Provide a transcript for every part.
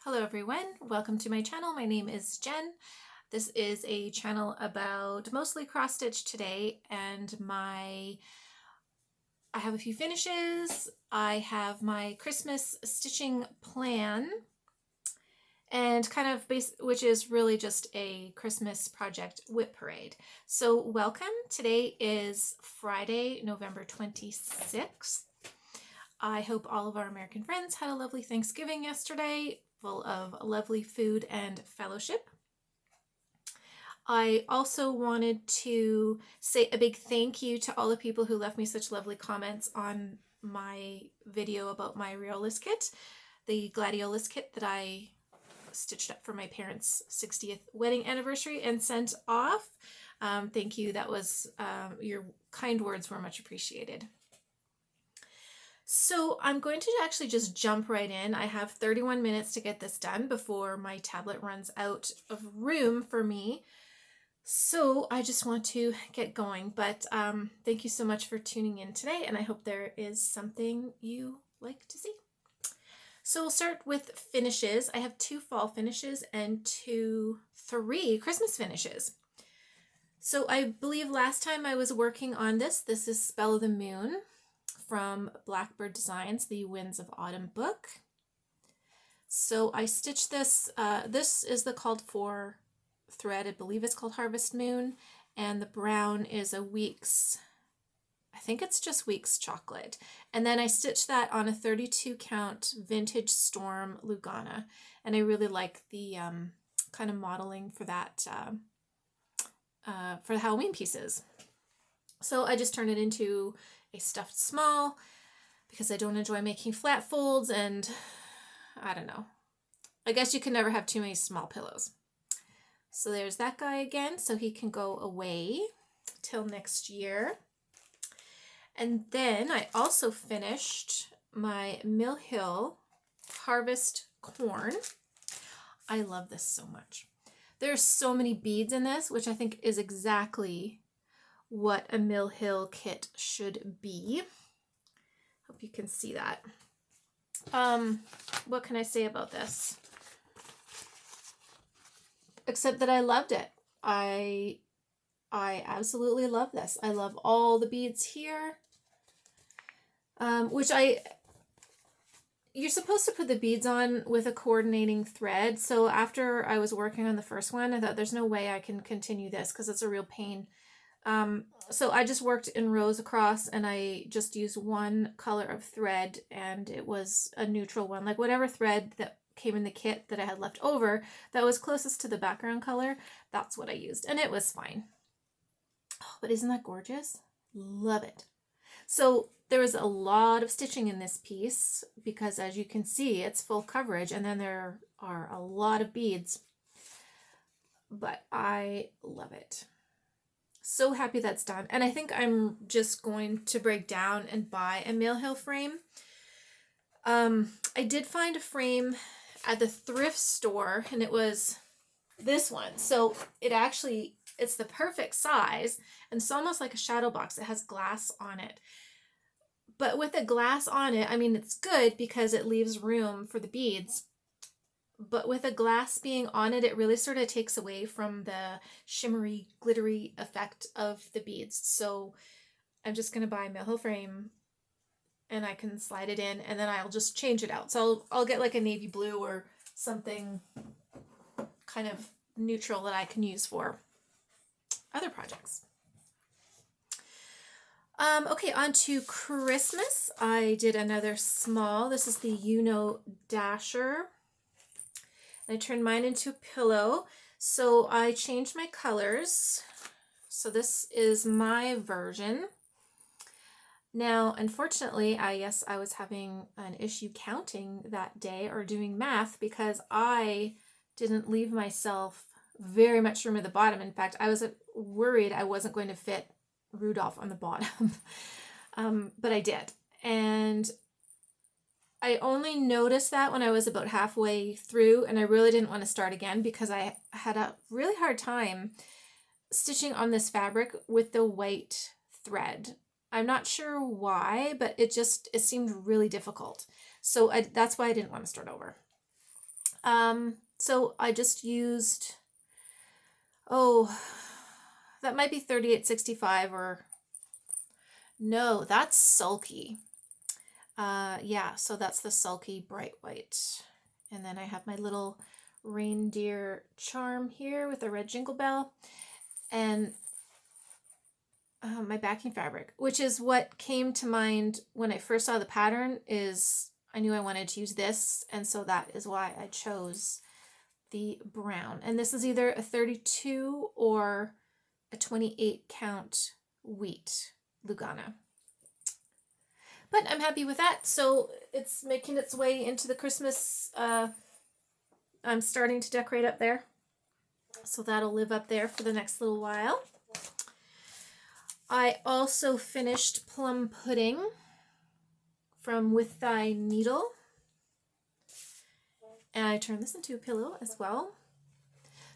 Hello everyone, welcome to my channel. My name is Jen. This is a channel about mostly cross stitch today, and I have a few finishes. I have my Christmas stitching plan and which is really just a Christmas project WIP parade. So welcome. Today is Friday, November 26th. I hope all of our American friends had a lovely Thanksgiving yesterday, full of lovely food and fellowship. I also wanted to say a big thank you to all the people who left me such lovely comments on my video about my Reolist kit, the Gladiolus kit that I stitched up for my parents' 60th wedding anniversary and sent off. Thank you. That was, your kind words were much appreciated. So I'm going to actually just jump right in. I have 31 minutes to get this done before my tablet runs out of room for me. So I just want to get going, but thank you so much for tuning in today, and I hope there is something you like to see. So we'll start with finishes. I have 2 fall finishes and 3 Christmas finishes. So I believe last time I was working on this is Spell of the Moon from Blackbird Designs, the Winds of Autumn book. So I stitched this. This is the called for thread. I believe it's called Harvest Moon, and the brown is a Weeks, I think it's just Weeks chocolate. And then I stitched that on a 32 count Vintage Storm Lugana, and I really like the kind of modeling for that for the Halloween pieces. So I just turned it into a stuffed small because I don't enjoy making flat folds, and I don't know. I guess you can never have too many small pillows. So there's that guy again, so he can go away till next year. And then I also finished my Mill Hill Harvest Corn. I love this so much. There's so many beads in this, which I think is exactly what a Mill Hill kit should be. Hope you can see that. What can I say about this? Except that I loved it. I absolutely love this. I love all the beads here. You're supposed to put the beads on with a coordinating thread. So after I was working on the first one, I thought there's no way I can continue this because it's a real pain. So I just worked in rows across, and I just used one color of thread, and it was a neutral one, like whatever thread that came in the kit that I had left over that was closest to the background color, that's what I used, and it was fine. Oh, but isn't that gorgeous? Love it. So there was a lot of stitching in this piece because, as you can see, it's full coverage, and then there are a lot of beads, but I love it. So happy that's done. And I think I'm just going to break down and buy a Mill Hill frame. I did find a frame at the thrift store, and it was this one. So it's the perfect size, and it's almost like a shadow box. It has glass on it. But with the glass on it, I mean, it's good because it leaves room for the beads. But with the glass being on it, it really sort of takes away from the shimmery, glittery effect of the beads. So I'm just going to buy a Mill Hill frame, and I can slide it in, and then I'll just change it out. So I'll get like a navy blue or something kind of neutral that I can use for other projects. Okay, on to Christmas. I did another small. This is the Uno Dasher. I turned mine into a pillow, so I changed my colors. So this is my version. Now, unfortunately, I was having an issue counting that day or doing math because I didn't leave myself very much room at the bottom. In fact, I was worried I wasn't going to fit Rudolph on the bottom, but I did. And I only noticed that when I was about halfway through, and I really didn't want to start again because I had a really hard time stitching on this fabric with the white thread. I'm not sure why, but it seemed really difficult. So that's why I didn't want to start over. So I just used, oh, that might be 3865 or no, that's Sulky. Yeah, so that's the Sulky Bright White. And then I have my little reindeer charm here with a red jingle bell. And my backing fabric, which is what came to mind when I first saw the pattern, is I knew I wanted to use this, and so that is why I chose the brown. And this is either a 32 or a 28 count wheat Lugana. But I'm happy with that. So it's making its way into the Christmas. I'm starting to decorate up there. So that'll live up there for the next little while. I also finished Plum Pudding from With Thy Needle. And I turned this into a pillow as well.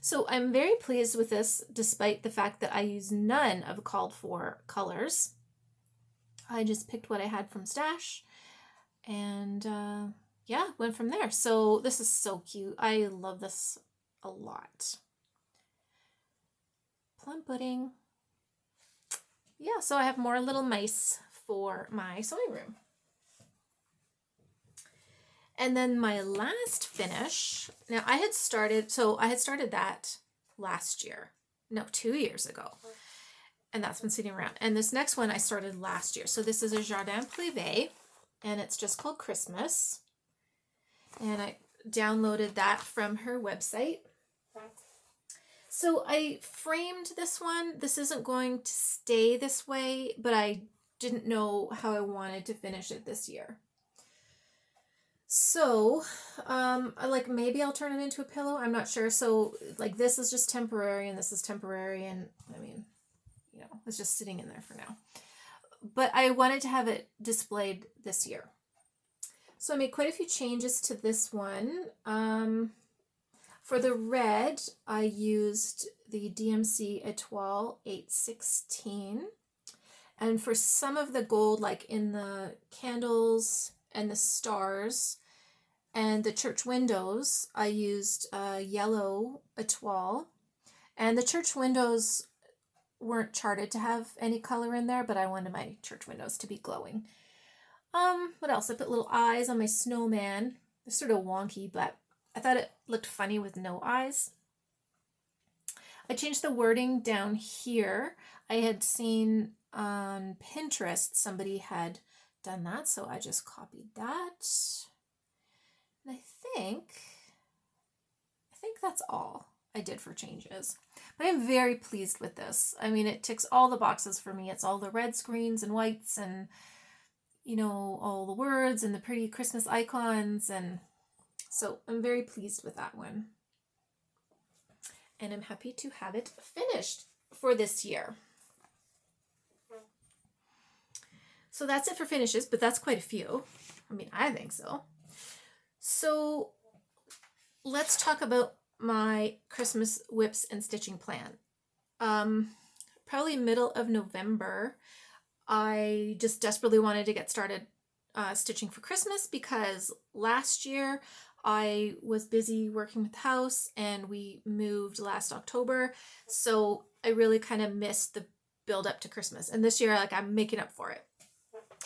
So I'm very pleased with this, despite the fact that I use none of the called for colors. I just picked what I had from Stash and yeah, went from there. So this is so cute. I love this a lot. Plum Pudding. Yeah, so I have more little mice for my sewing room. And then my last finish, now I had started that last year. No, 2 years ago. And that's been sitting around. And this next one I started last year. So this is a Jardin Privé, and it's just called Christmas. And I downloaded that from her website. So I framed this one. This isn't going to stay this way, but I didn't know how I wanted to finish it this year. So, like maybe I'll turn it into a pillow. I'm not sure. So like this is just temporary and this is temporary. And I mean, you know, it's just sitting in there for now. But I wanted to have it displayed this year. So I made quite a few changes to this one. For the red, I used the DMC Etoile 816. And for some of the gold, like in the candles and the stars and the church windows, I used yellow Etoile. And the church windows weren't charted to have any color in there, but I wanted my church windows to be glowing. What else? I put little eyes on my snowman. They're sort of wonky, but I thought it looked funny with no eyes. I changed the wording down here. I had seen on Pinterest somebody had done that, so I just copied that. And I think that's all I did for changes. But I'm very pleased with this. I mean, it ticks all the boxes for me. It's all the red screens and whites and, you know, all the words and the pretty Christmas icons, and so I'm very pleased with that one. And I'm happy to have it finished for this year. So that's it for finishes, but that's quite a few. I mean, I think so. So let's talk about my Christmas WIPs and stitching plan. Probably middle of November, I just desperately wanted to get started stitching for Christmas because last year I was busy working with the house and we moved last October. So I really kind of missed the build up to Christmas. And this year, like, I'm making up for it.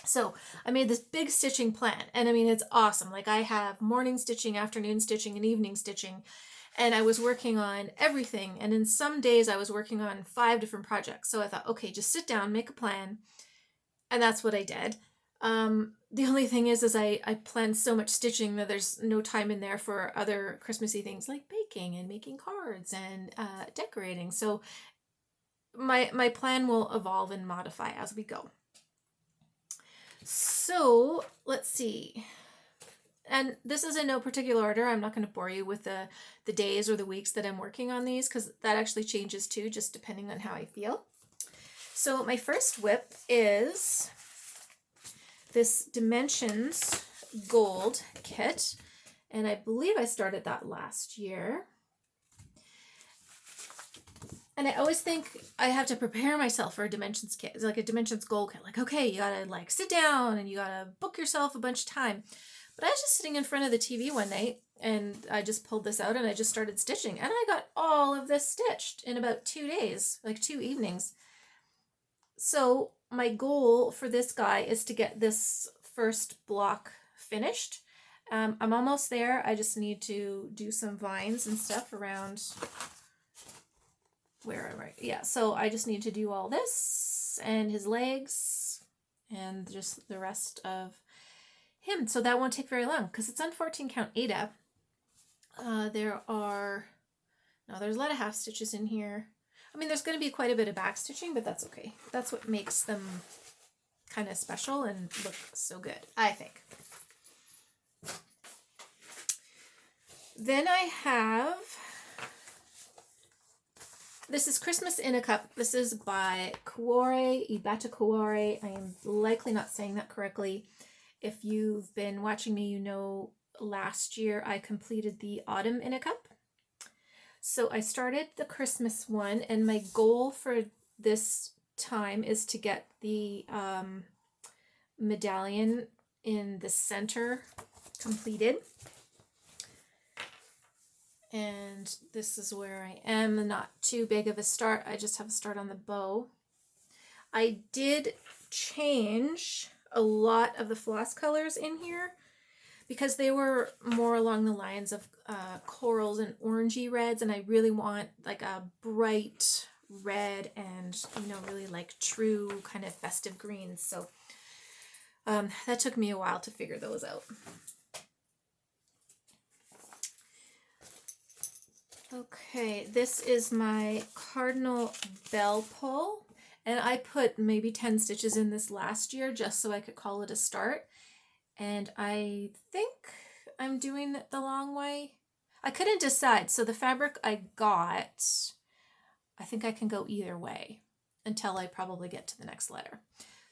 So I made this big stitching plan, and I mean, it's awesome. Like, I have morning stitching, afternoon stitching, and evening stitching, and I was working on everything. And in some days I was working on 5 different projects. So I thought, okay, just sit down, make a plan. And that's what I did. The only thing is I planned so much stitching that there's no time in there for other Christmassy things like baking and making cards and decorating. So my plan will evolve and modify as we go. So let's see. And this is in no particular order. I'm not going to bore you with the days or the weeks that I'm working on these, because that actually changes too, just depending on how I feel. So my first WIP is this Dimensions Gold kit, and I believe I started that last year. And I always think I have to prepare myself for a Dimensions kit. It's like a Dimensions Gold kit. Like, okay, you gotta like sit down and you gotta book yourself a bunch of time. But I was just sitting in front of the TV one night and I just pulled this out and I just started stitching, and I got all of this stitched in about 2 days, like 2 evenings. So my goal for this guy is to get this first block finished. I'm almost there. I just need to do some vines and stuff around where am I? Yeah, so I just need to do all this and his legs and just the rest of him. So that won't take very long because it's on 14 count Ada. There's a lot of half stitches in here. I mean, there's going to be quite a bit of back stitching, but that's okay. That's what makes them kind of special and look so good, I think. Then I have, this is Christmas in a Cup. This is by Cuore, Batticuore. I am likely not saying that correctly. If you've been watching me, you know last year I completed the Autumn in a Cup. So I started the Christmas one, and my goal for this time is to get the medallion in the center completed. And this is where I am. Not too big of a start. I just have a start on the bow. I did change a lot of the floss colors in here because they were more along the lines of corals and orangey reds, and I really want like a bright red and, you know, really like true kind of festive greens. So that took me a while to figure those out. Okay, this is my Cardinal bell pull, and I put maybe 10 stitches in this last year just so I could call it a start. And I think I'm doing it the long way. I couldn't decide. So the fabric I got, I think I can go either way until I probably get to the next letter.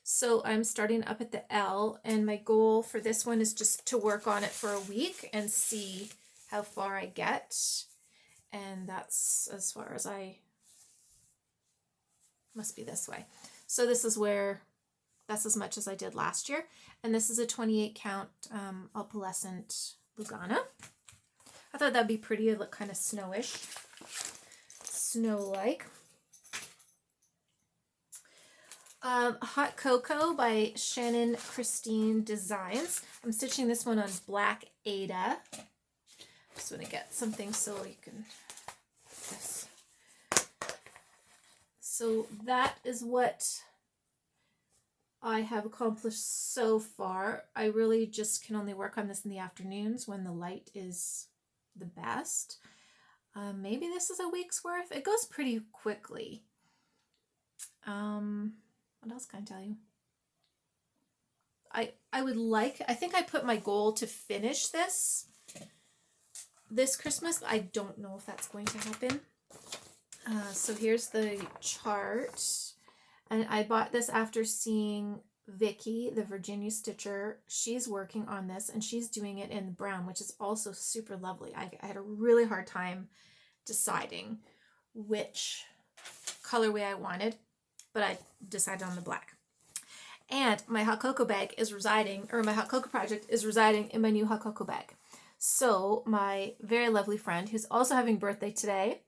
So I'm starting up at the L, and my goal for this one is just to work on it for a week and see how far I get. And that's as far as I must be this way. So this is where, that's as much as I did last year. And this is a 28 count opalescent Lugana. I thought that'd be pretty. It looked kind of snowish, snow-like. Hot Cocoa by Shannon Christine Designs. I'm stitching this one on black Ada. Just want to get something so you can put this. So that is what I have accomplished so far. I really just can only work on this in the afternoons when the light is the best. Maybe this is a week's worth. It goes pretty quickly. What else can I tell you? I think I put my goal to finish this Christmas. I don't know if that's going to happen. So here's the chart. And I bought this after seeing Vicky, the Virginia Stitcher. She's working on this, and she's doing it in brown, which is also super lovely. I had a really hard time deciding which colorway I wanted, but I decided on the black. And my hot cocoa bag is residing, or my hot cocoa project is residing in my new hot cocoa bag. So my very lovely friend, who's also having birthday today,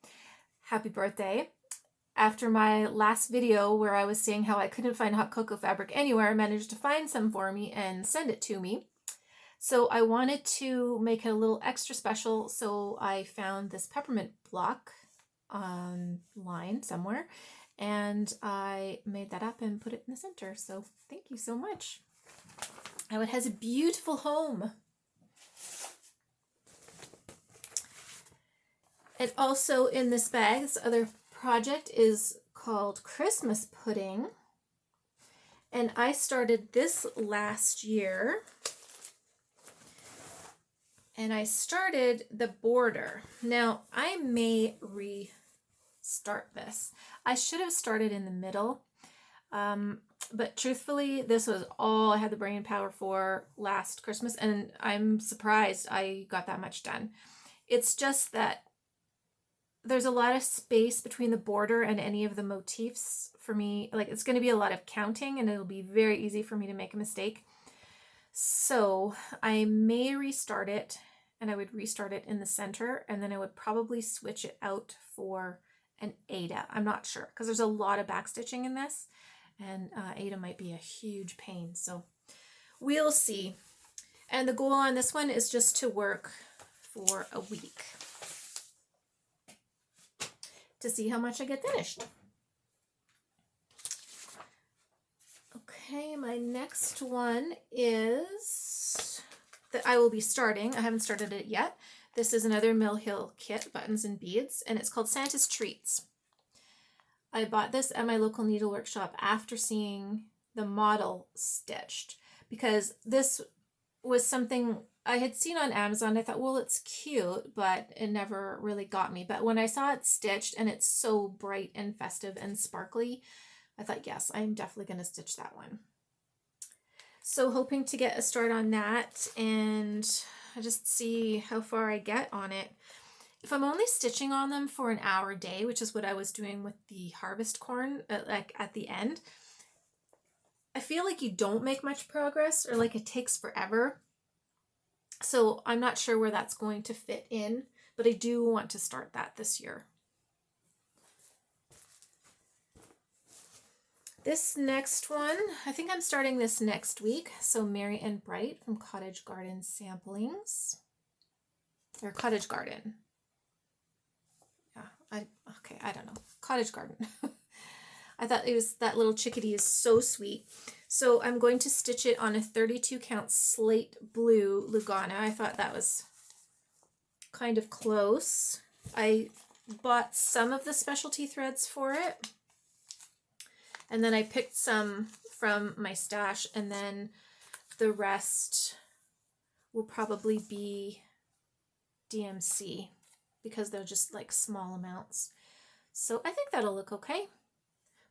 happy birthday. After my last video where I was saying how I couldn't find hot cocoa fabric anywhere, I managed to find some for me and send it to me. So I wanted to make it a little extra special, so I found this peppermint block online somewhere, and I made that up and put it in the center. So thank you so much. Now it has a beautiful home. And also in this bag, this other project is called Christmas Pudding, and I started this last year, and I started the border. Now I may restart this. I should have started in the middle, but truthfully this was all I had the brain power for last Christmas, and I'm surprised I got that much done. It's just that there's a lot of space between the border and any of the motifs for me. Like, it's going to be a lot of counting, and it'll be very easy for me to make a mistake. So I may restart it, and I would restart it in the center, and then I would probably switch it out for an Ada. I'm not sure because there's a lot of backstitching in this, and Ada might be a huge pain. So we'll see. And the goal on this one is just to work for a week to see how much I get finished. Okay, my next one is that I will be starting. I haven't started it yet. This is another Mill Hill kit, buttons and beads, and it's called Santa's Treats. I bought this at my local needle workshop after seeing the model stitched, because this was something I had seen on Amazon. I thought, well, it's cute, but it never really got me. But when I saw it stitched and it's so bright and festive and sparkly, I thought, yes, I'm definitely going to stitch that one. So hoping to get a start on that, and I just see how far I get on it. If I'm only stitching on them for an hour a day, which is what I was doing with the harvest corn, like at the end, I feel like you don't make much progress, or like it takes forever. So I'm not sure where that's going to fit in, but I do want to start that this year. This next one, I think I'm starting this next week. So Merry and Bright from Cottage Garden Samplings, or Cottage Garden. Yeah, I don't know. Cottage Garden. I thought it was, that little chickadee is so sweet. So I'm going to stitch it on a 32 count slate blue Lugana. I thought that was kind of close. I bought some of the specialty threads for it, and then I picked some from my stash, and then the rest will probably be DMC because they're just like small amounts. So I think that'll look okay.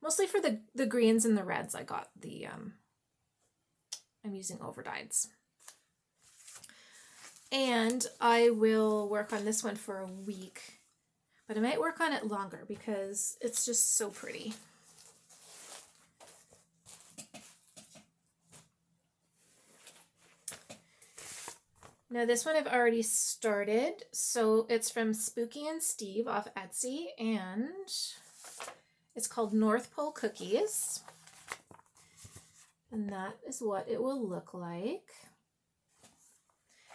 Mostly for the greens and the reds, I got the, I'm using overdyes. And I will work on this one for a week, but I might work on it longer because it's just so pretty. Now this one I've already started, so it's from Spooky and Steve off Etsy, and it's called North Pole Cookies, and that is what it will look like.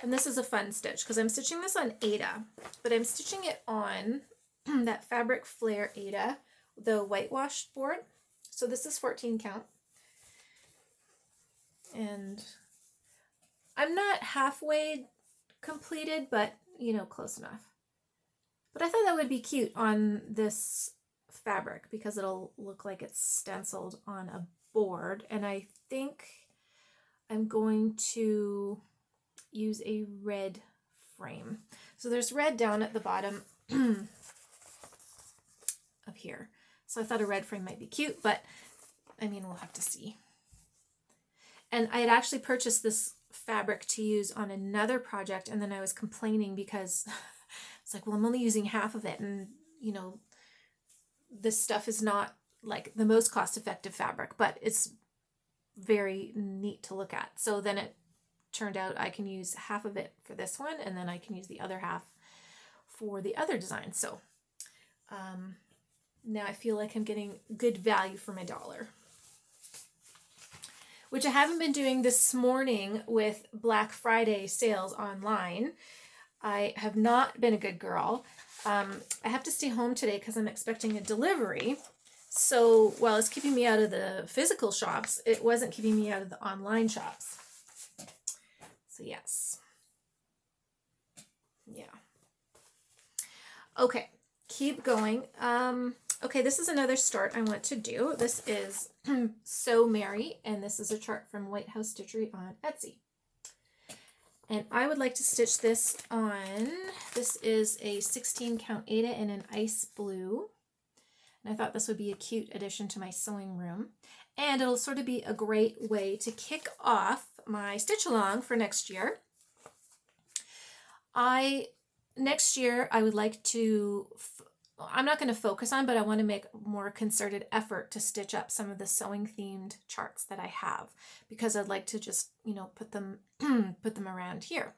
And this is a fun stitch because I'm stitching this on Ada, but I'm stitching it on that Fabric Flare Ada, the whitewashed board. So this is 14 count. And I'm not halfway completed, but you know, close enough. But I thought that would be cute on this fabric because it'll look like it's stenciled on a board. And I think I'm going to use a red frame. So there's red down at the bottom of here. So I thought a red frame might be cute, but I mean, we'll have to see. And I had actually purchased this fabric to use on another project, and then I was complaining because it's like, well, I'm only using half of it, and you know, this stuff is not like the most cost-effective fabric, but it's very neat to look at. So then it turned out I can use half of it for this one, and then I can use the other half for the other design. So now I feel like I'm getting good value for my dollar, which I haven't been doing this morning with Black Friday sales online. I have not been a good girl. I have to stay home today because I'm expecting a delivery. So while it's keeping me out of the physical shops, it wasn't keeping me out of the online shops. So yes. Yeah. Okay, keep going. Okay, this is another start I want to do. This is So Merry, and this is a chart from White House Stitchery on Etsy. And I would like to stitch this on, this is a 16 count Ada in an ice blue. And I thought this would be a cute addition to my sewing room. And it'll sort of be a great way to kick off my stitch along for next year. Next year I would like to I'm not going to focus on, but I want to make more concerted effort to stitch up some of the sewing themed charts that I have, because I'd like to just, you know, put them put them around here.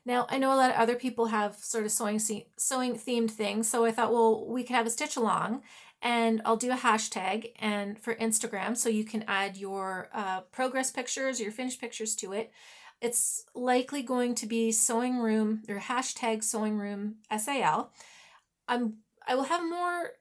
Now, I know a lot of other people have sort of sewing themed things, so I thought, well, we could have a stitch along, and I'll do a hashtag and for Instagram, so you can add your progress pictures, your finished pictures to it. It's likely going to be sewing room or hashtag sewing room SAL. I will have more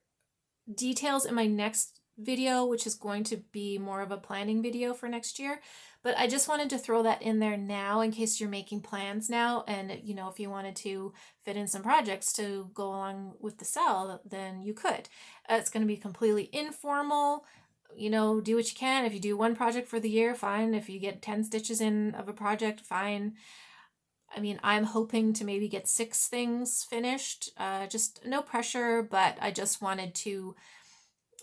details in my next video, which is going to be more of a planning video for next year. But I just wanted to throw that in there now in case you're making plans now. And, you know, if you wanted to fit in some projects to go along with the SAL, then you could. It's going to be completely informal. You know, do what you can. If you do one project for the year, fine. If you get 10 stitches in of a project, fine. I mean, I'm hoping to maybe get 6 things finished. Just no pressure, but I just wanted to,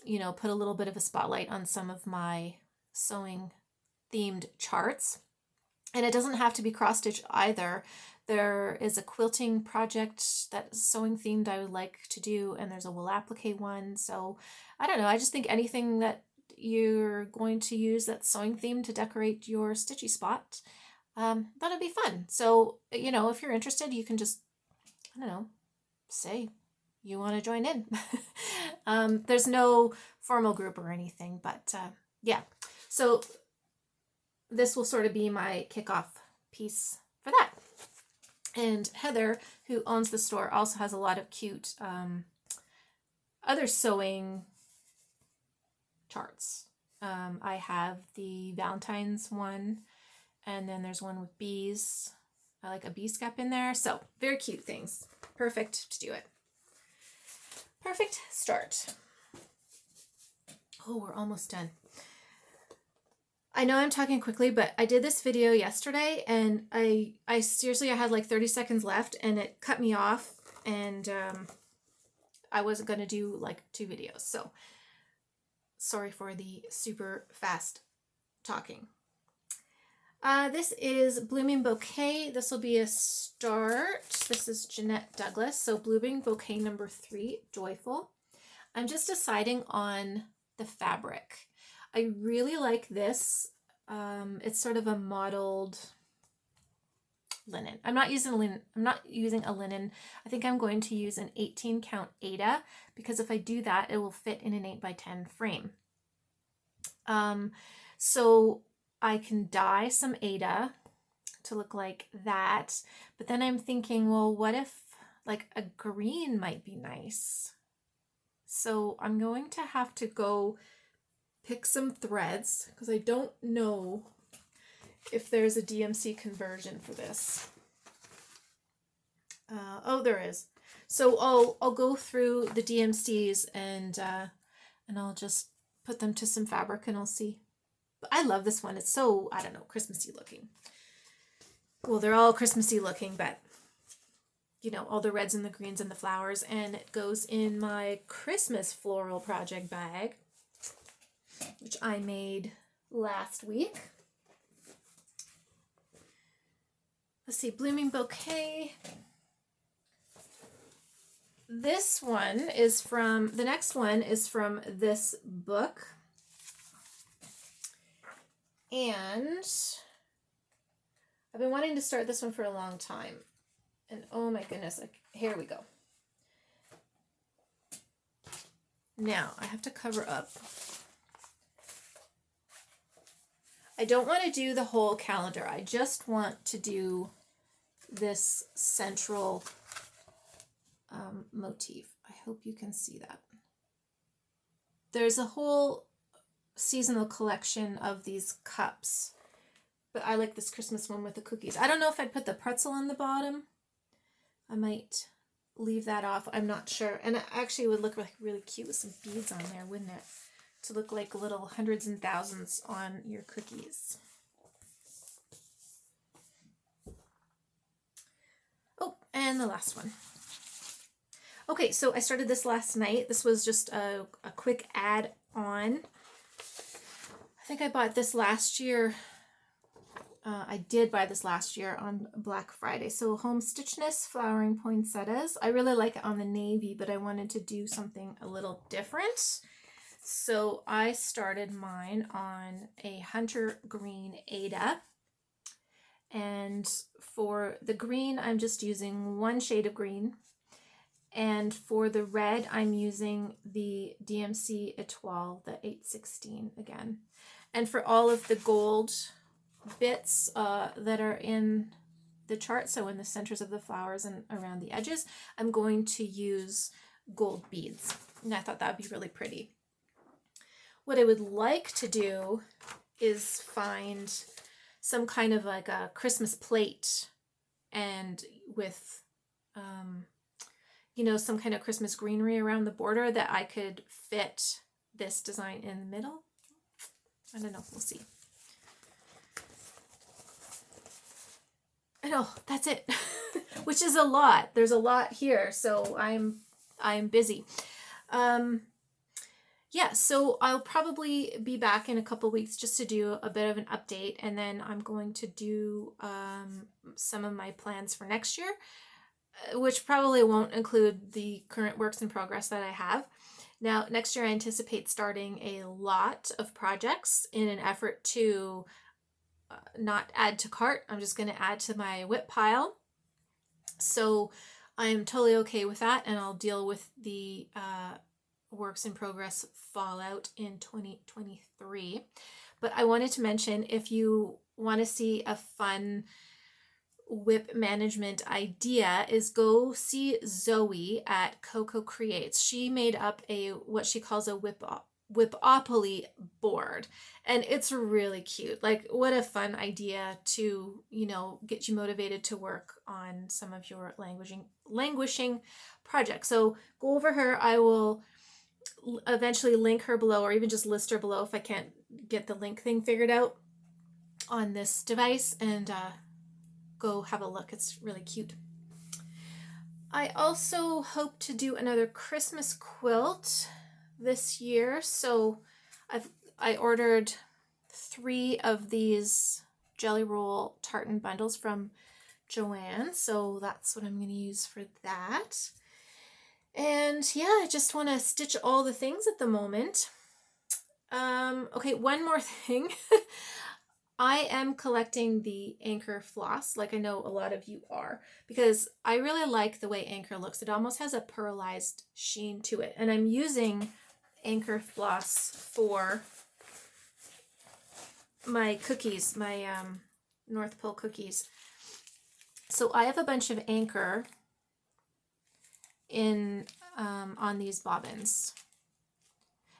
you know, put a little bit of a spotlight on some of my sewing themed charts. And it doesn't have to be cross stitch either. There is a quilting project that's sewing themed I would like to do, and there's a wool applique one. So I don't know, I just think anything that you're going to use that's sewing themed to decorate your stitchy spot, that'll be fun. So, you know, if you're interested, you can just, I don't know, say you want to join in. There's no formal group or anything, but yeah. So this will sort of be my kickoff piece for that. And Heather, who owns the store, also has a lot of cute other sewing charts. I have the Valentine's one, and then there's one with bees. I like a bee scap in there. So very cute things. Perfect to do it. Perfect start. Oh, we're almost done. I know I'm talking quickly, but I did this video yesterday, and I seriously, I had like 30 seconds left, and it cut me off, and I wasn't going to do like 2 videos. So sorry for the super fast talking. This is Blooming Bouquet. This will be a start. This is Jeanette Douglas. So Blooming Bouquet number 3, Joyful. I'm just deciding on the fabric. I really like this. It's sort of a mottled linen. I'm not using linen. I'm not using a linen. I think I'm going to use an 18 count Aida, because if I do that, it will fit in an 8x10 frame. So I can dye some Aida to look like that, but then I'm thinking, well, what if like a green might be nice? So I'm going to have to go pick some threads, because I don't know if there's a DMC conversion for this. Oh, there is. So I'll go through the DMCs and I'll just put them to some fabric and I'll see. But I love this one. It's so, I don't know, Christmassy looking. Well, they're all Christmassy looking, but you know, all the reds and the greens and the flowers, and it goes in my Christmas floral project bag, which I made last week. Let's see, Blooming Bouquet. This one is from, the next one is from this book. And I've been wanting to start this one for a long time. And oh my goodness, here we go. Now, I have to cover up. I don't want to do the whole calendar. I just want to do this central motif. I hope you can see that. There's a whole seasonal collection of these cups, but I like this Christmas one with the cookies. I don't know if I'd put the pretzel on the bottom. I might leave that off. I'm not sure. And it actually would look like really cute with some beads on there, wouldn't it? To look like little hundreds and thousands on your cookies. Oh, and the last one. Okay, so I started this last night. This was just a quick add-on. I think I bought this last year. I did buy this last year on Black Friday. So Home Stitchness Flowering Poinsettias. I really like it on the navy, but I wanted to do something a little different. So I started mine on a Hunter Green Ada. And for the green, I'm just using one shade of green. And for the red, I'm using the DMC Etoile, the 816 again. And for all of the gold bits that are in the chart, so in the centers of the flowers and around the edges, I'm going to use gold beads. And I thought that would be really pretty. What I would like to do is find some kind of like a Christmas plate and with you know, some kind of Christmas greenery around the border that I could fit this design in the middle. I don't know, we'll see. I know, that's it. Which is a lot. There's a lot here, so I'm busy. Yeah, so I'll probably be back in a couple weeks just to do a bit of an update, and then I'm going to do some of my plans for next year, which probably won't include the current works in progress that I have. Now, next year I anticipate starting a lot of projects in an effort to not add to cart. I'm just going to add to my WIP pile. So I am totally okay with that, and I'll deal with the works in progress fallout in 2023. But I wanted to mention, if you want to see a fun WIP management idea, is go see Zoe at Coco Creates. She made up what she calls a WIPopoly board, and it's really cute. Like, what a fun idea to, you know, get you motivated to work on some of your languishing projects. So go over her. I will eventually link her below, or even just list her below if I can't get the link thing figured out on this device, and go have a look. It's really cute. I also hope to do another Christmas quilt this year. So I ordered 3 of these jelly roll tartan bundles from Joanne. So that's what I'm going to use for that. And yeah, I just want to stitch all the things at the moment. Okay, one more thing. I am collecting the Anchor floss, like I know a lot of you are, because I really like the way Anchor looks. It almost has a pearlized sheen to it. And I'm using Anchor floss for my cookies, my North Pole cookies. So I have a bunch of Anchor in on these bobbins.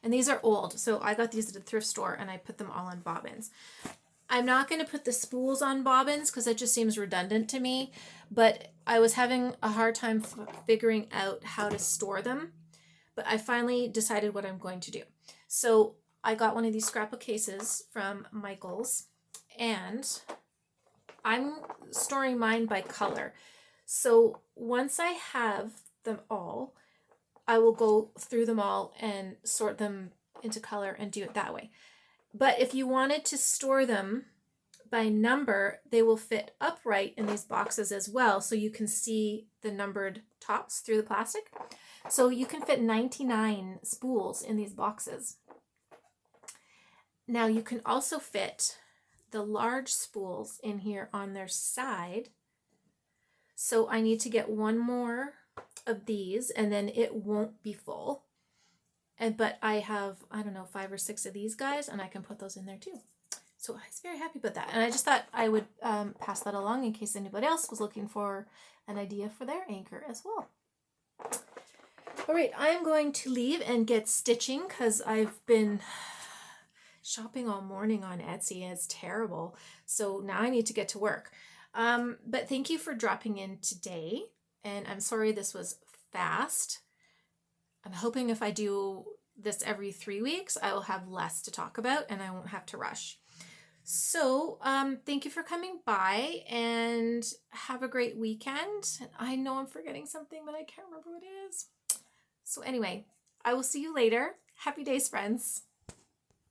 And these are old, so I got these at a thrift store and I put them all on bobbins. I'm not going to put the spools on bobbins because that just seems redundant to me, but I was having a hard time figuring out how to store them, but I finally decided what I'm going to do. So I got one of these scrapbook cases from Michael's, and I'm storing mine by color. So once I have them all, I will go through them all and sort them into color and do it that way. But if you wanted to store them by number, they will fit upright in these boxes as well, so you can see the numbered tops through the plastic. So you can fit 99 spools in these boxes. Now you can also fit the large spools in here on their side. So I need to get one more of these and then it won't be full. But I have, I don't know, 5 or 6 of these guys, and I can put those in there too. So I was very happy about that. And I just thought I would pass that along in case anybody else was looking for an idea for their Anchor as well. All right, I'm going to leave and get stitching because I've been shopping all morning on Etsy and it's terrible. So now I need to get to work. But thank you for dropping in today. And I'm sorry this was fast. I'm hoping if I do this every 3 weeks, I will have less to talk about and I won't have to rush. So thank you for coming by and have a great weekend. I know I'm forgetting something, but I can't remember what it is. So anyway, I will see you later. Happy days, friends.